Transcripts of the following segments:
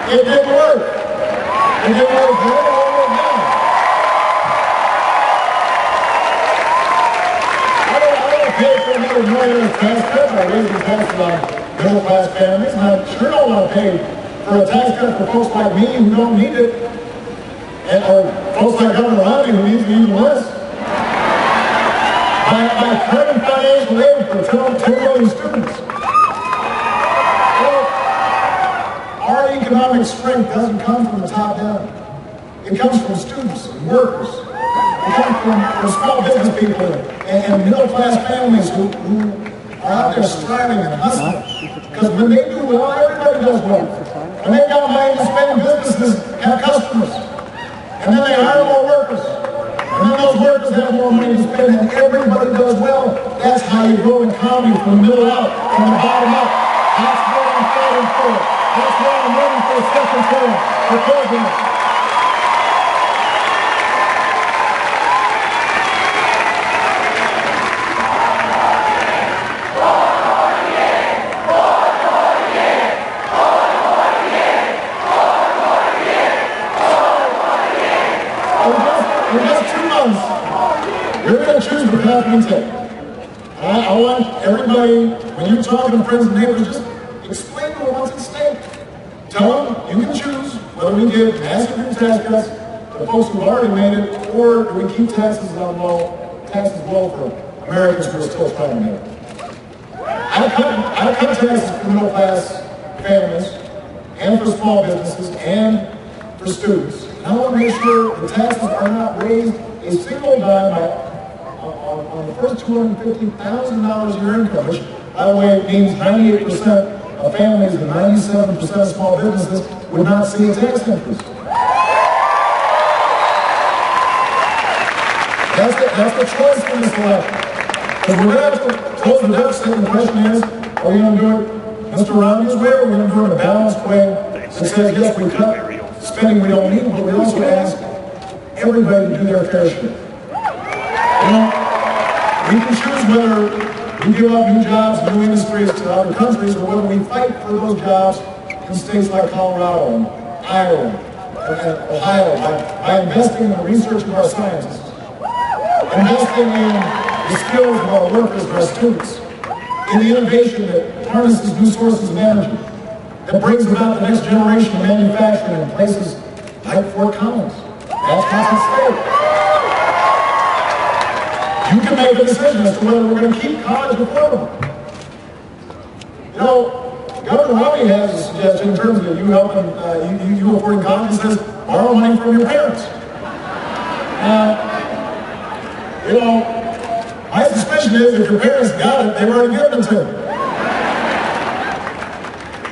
It didn't work. It didn't work then, it won't work now. I don't pay for another millionaire's tax cut by raising taxes on middle-class families, and I sure don't want to pay for a tax cut for folks like me who don't need it, or folks like Governor Romney who needs it even less. By cutting financial aid for 2 million students. Well, our economic strength doesn't come from the top down. It comes from students and workers. It comes from small business people and middle-class families who are out there striving and hustling. Because when they do well, everybody does well. When they got money to spend, businesses have customers. And then they hire more workers. And then those workers have more money to spend, and everybody does well. That's how you grow an economy from the middle out, from the bottom up. That's what I'm fighting for. That's why I'm running for a second term for president. In just 2 months, you're going to choose the path we take. I want everybody, when you're talking to friends and neighbors, just explain to them what's at stake. Tell them you can choose whether we give massive new tax cuts to folks who've already made it, or do we keep taxes low for Americans who are still trying to make it. I cut taxes for middle-class families, and for small businesses, and for students. I want to make sure the taxes are not raised a single dime on the first $250,000 of your income, which, by the way, means 98% of families and 97% of small businesses would not see a tax increase. That's the choice in this election. Because we're going to have to close the deficit, and the question is, are we going to do it Mr. Romney's way, or are we going to do it in a balanced way that says, yes, we cut spending we don't need, but we also ask everybody to do their fair share. You know, we can choose whether we give up new jobs, new industries to other countries, or whether we fight for those jobs in states like Colorado and Iowa and Ohio by investing in the research of our scientists, investing in the skills of our workers and our students, in the innovation that harnesses new sources of energy, that brings about the next generation of manufacturing in places like Fort Collins. That's what's at stake. You can make a decision as to whether we're going to keep college affordable. You know, Governor Romney has a suggestion in terms of you helping, you affording college. He says, borrow money from your parents. You know, my suspicion is if your parents got it, they've already given it to them.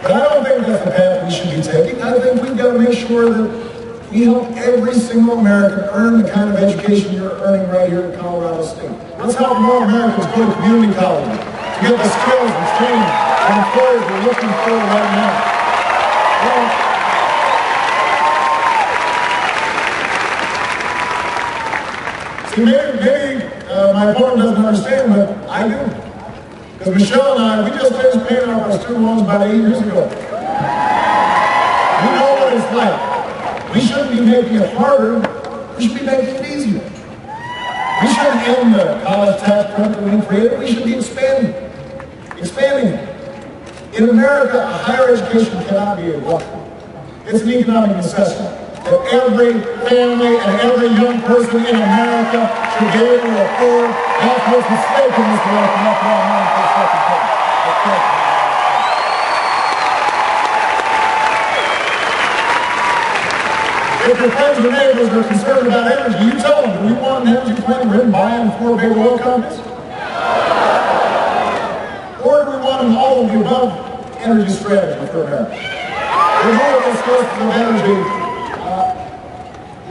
But I don't think that's the path we should be taking. I think we've got to make sure that we help every single American earn the kind of education you're earning right here in Colorado State. Let's help more Americans go to community college to get the skills and training that employers are looking for right now. Well, see, maybe my opponent doesn't understand, but I do. Because Michelle and I, we just finished paying off our student loans about 8 years ago. We know what it's like. We shouldn't be making it harder, we should be making it easier. We shouldn't end the college tax credit that we created, we should be expanding it. In America, a higher education cannot be a luxury. It's an economic necessity that every family and every young person in America should be able to afford. That's what's at stake in this election. That's why I'm running for a second term. If your friends or neighbors are concerned about energy, you tell them, do we want an energy plan written by and for big oil companies? Or do we want an all of the above energy strategy for America? There's all of those sources of energy.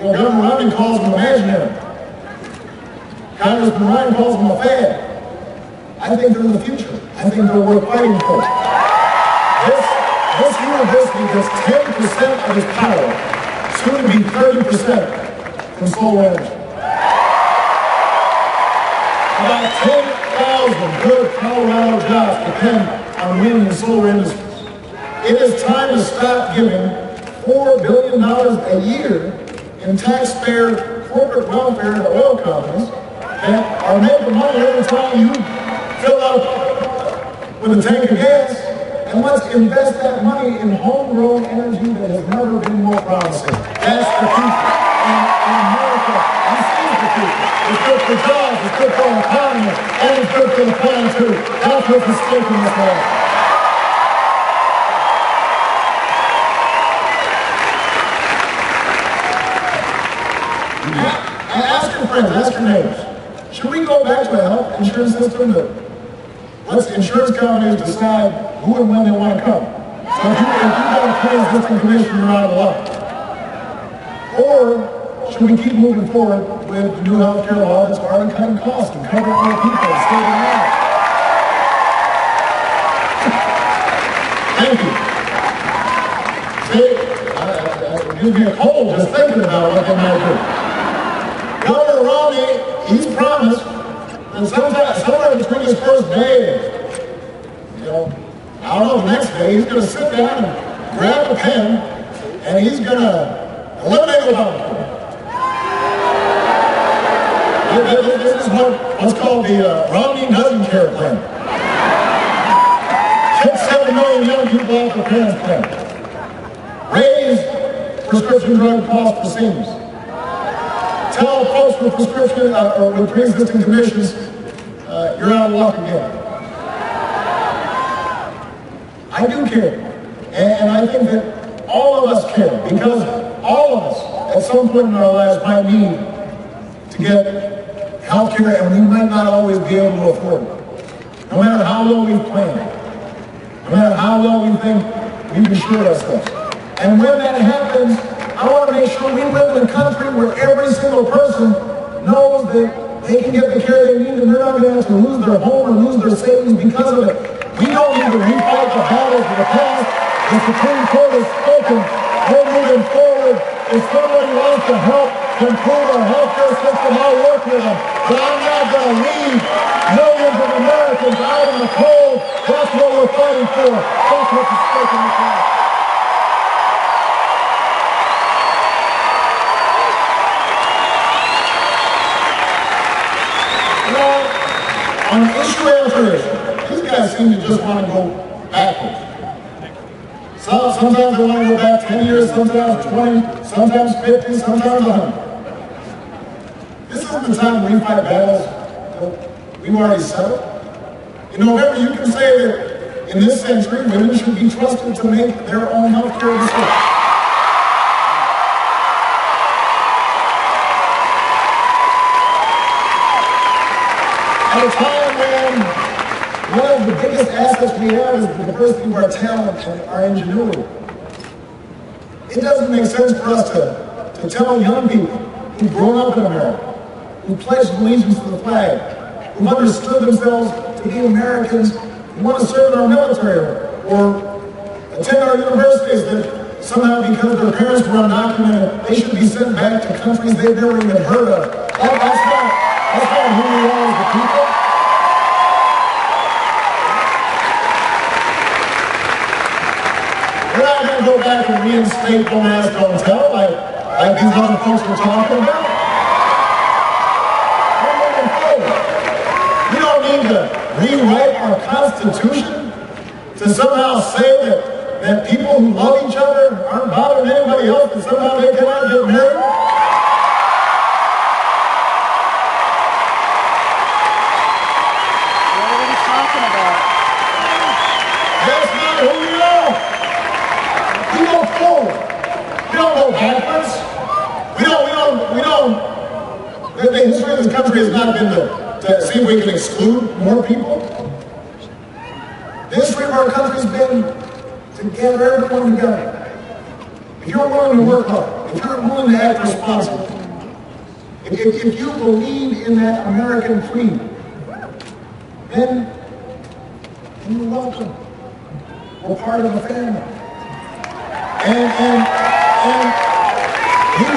Governor Romney calls them imaginary. Congressman Ryan calls them a fad. I think they're in the future. I think they're worth fighting for. This university gets 10% of its power, soon to be 30% from solar energy. About 10,000 good Colorado jobs depend on wind and solar industries. It is time to stop giving $4 billion a year in taxpayer corporate welfare to oil companies that are making money every time you fill up with a tank of gas. And let's invest that money in homegrown energy that has never been more promising. That's the future. In America, this is the future. It's good for jobs, it's good for our economy, and it's good for the planet too. That's what's at stake in this war. Ask your friends, ask your neighbors. Should we go back to a health insurance system that lets insurance companies decide who and when they want to come? So if you got a pre-existing condition, you're out of luck. Or should we keep moving forward with the new health care law that's already cutting costs and covering more people and saving lives? Thank you. See, it gives me a cold just thinking about what they might do. Governor Romney, he's promised that somewhere between his first day and, I don't know, the next day, he's going to sit down and grab a pen and he's going to eliminate Obamacare. This is what's called the Romney doesn't care plan. Kick 7 million young people off the parents' plan. Raise prescription drug costs for seniors. Tell folks with prescription or with pre-existing conditions, you're out of luck again. I do care, and I think that all of us care, because all of us, at some point in our lives, might need to get health care, and we might not always be able to afford it. No matter how low we plan, no matter how low we think we've insured ourselves. And when that happens, I want to make sure we live in a country where every single person knows that they can get the care they need and they're not going to have to lose their home or lose their savings because of it. We don't need to refight the battles of the past. The Supreme Court has spoken. We're moving forward. If somebody wants to help improve our healthcare system, I'll work with them. But I'm not going to leave millions of Americans out in the cold. That's what we're fighting for. That's what's at stake in this life. On issue after issue, these guys seem to just want to go backwards. Sometimes they want to go back 10 years, sometimes 20, sometimes 50, sometimes 100. This isn't the time to refight battles that we've already settled. In November, you can say that in this century, women should be trusted to make their own health care decisions. At a time when one of the biggest assets we have is the diversity of our talent and our ingenuity. It doesn't make sense for us to tell young people who've grown up in America, who pledged allegiance to the flag, who've understood themselves to be Americans, who want to serve in our military or attend our universities, that somehow because their parents were undocumented, they should be sent back to countries they've never even heard of. That's not who we are as a people. We're not going to go back and reinstate Don't Ask, Don't Tell like these other folks were talking about. We're moving forward. We don't need to rewrite our Constitution to somehow say that people who love each other aren't bothering anybody else, and somehow they cannot get married. The history of this country has not been to see if we can exclude more people. The history of our country has been to gather everyone together. If you're willing to work hard, if you're willing to act responsibly, if you believe in that American creed, then you're welcome. We're part of a family. And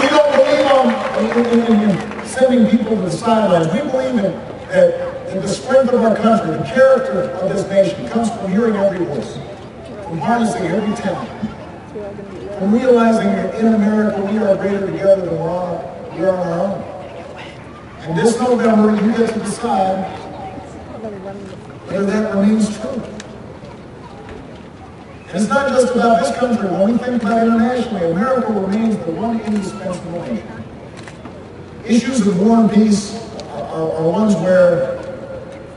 we don't believe in sending people to the sidelines. We believe that the strength of our country, the character of this nation, comes from hearing every voice, from harnessing every talent. from realizing that in America we are greater together than we are on our own. And this November, you get to decide whether that remains true. And it's not just about this country. When we think about internationally, America remains the one indispensable nation. Issues of war and peace are ones where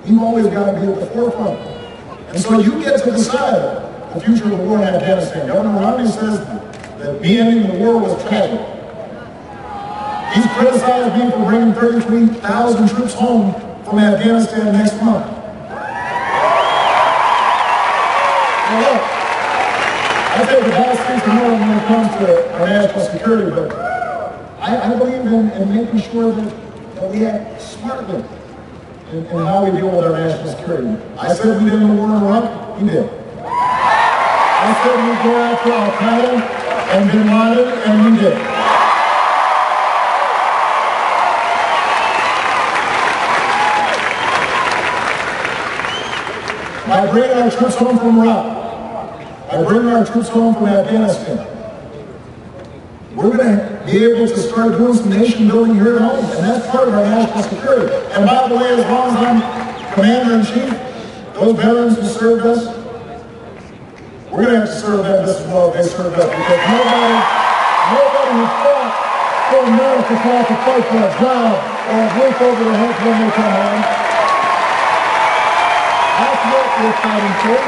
you've always got to be at the forefront. And so you get to decide the future of the war in Afghanistan. Governor Romney says that me ending the war was tragic. He's criticized me for bringing 33,000 troops home from Afghanistan next month. Now look, I think the House speaks for more when it comes to our national security, but I believe in making sure that we act smartly in how we deal with our national security. I said we didn't war in Iraq, we did. I said we'd go after Al-Qaeda and Bin Laden, and we did. By bringing our troops home from Iraq, by bringing our troops home from Afghanistan, we're going to be able to start doing some nation building here at home, and that's part of our national security. And by the way, as long as I'm Commander-in-Chief, those veterans who served us, we're going to have to serve them just as well as they served us, because nobody who fought for America fought to fight for a job or a roof over their heads when they come home. That's what we're fighting for.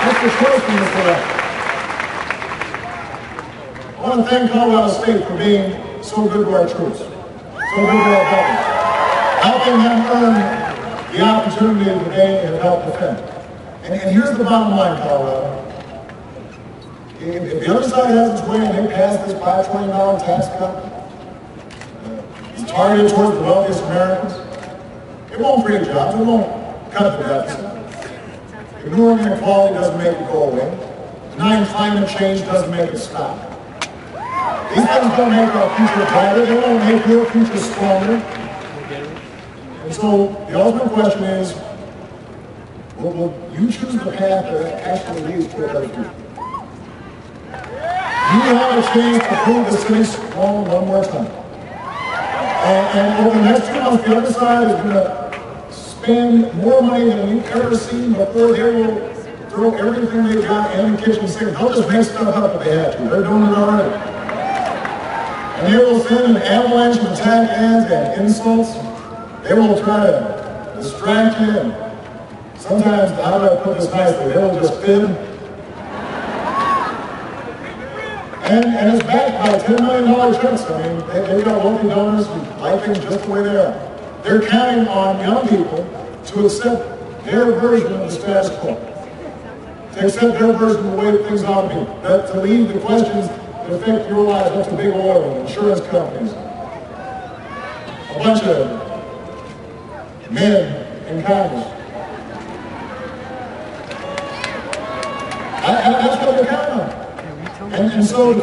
That's the choice in this election. I want to thank Colorado State for being so good to our troops, so good to our veterans, helping them earn the opportunity that they have helped defend. And here's the bottom line, Colorado. If the other side has its way and they pass this $5 trillion tax cut, it's targeted towards the wealthiest Americans, it won't create jobs, it won't cut the deficit. Ignoring inequality doesn't make it go away. Denying climate change doesn't make it stop. These things don't make our future brighter, they don't make your future stronger. And so the ultimate question is, will you choose the path that actually leads to a better future? You have a chance to prove the city wrong one more time. And over the next 2 months, the other side is going to spend more money than we've ever seen before. They will throw everything they've got in the kitchen sink. They'll just make stuff up if they have to. They're doing it already. And they will send an avalanche of attack ads and insults. They will try to distract you. And sometimes, how do I put this nicely, they will just fib. And it's backed by $10 million checks. I mean, they've got wealthy donors who like things just the way they are. They're counting on young people to accept their version of the status quo, to accept their version of the way that things ought to be, to leave the questions that affect your lives up to big oil and insurance companies. A bunch of men in Congress. That's what they're counting on. And so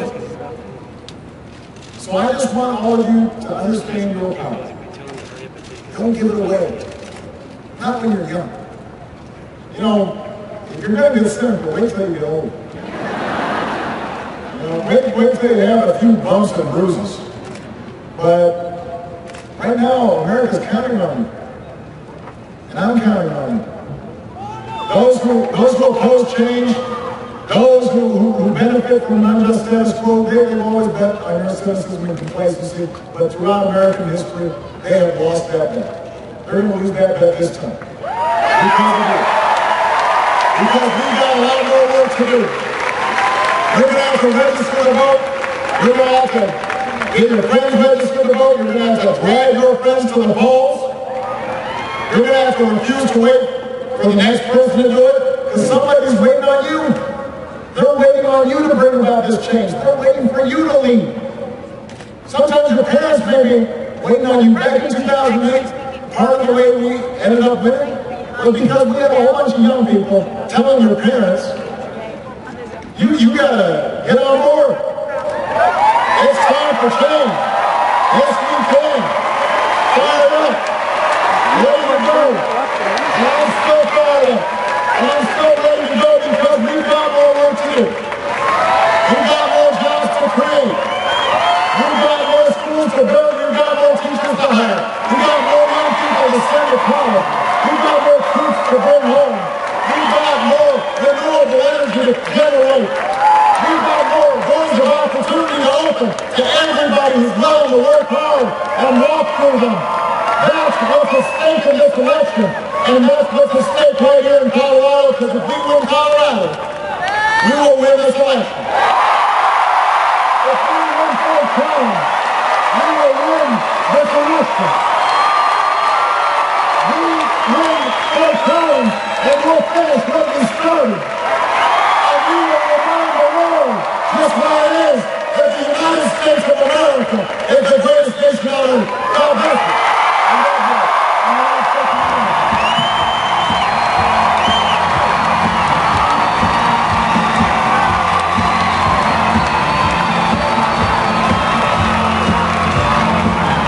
I just want all of you to understand your power. Don't give it away. Not when you're young. You know, if you're going to get cynical, wait till you get old. You know, wait till you have a few bumps and bruises. But right now, America's counting on you. And I'm counting on you. Those who oppose change, those who benefit from an unjust status quo, they've always bet on your cynicism and complacency, but throughout American history, they have lost that bet. They're going to lose that bet this time. Because of you. Because we've got a lot more work to do. You're going to have to register to vote. You're going to have to get your friends registered to vote. You're going to have to drag your friends to the polls. You're going to have to refuse to wait for the next person to do it, because somebody's waiting on you. They're waiting on you to bring about this change. They're waiting for you to lead. Sometimes your parents may be waiting on you. Back in 2008, part of the way we ended up winning was because we had a whole bunch of young people telling their parents, you gotta get on board. It's time for change. Yes, we can. Fire up. Ready to go. And I'm still fired up. And I'm still ready to go because we've got more work to do. We've got special to everybody who's willing to work hard and walk through them. That's what's at stake in this election, and that's what's at stake right here in Colorado, because if we win Colorado, we will win this election. If we win Fort Collins, we will win this election. We win Fort Collins, and we'll finish what we started. And we will remind the world just why it is that the United States of America is the greatest nation on earth.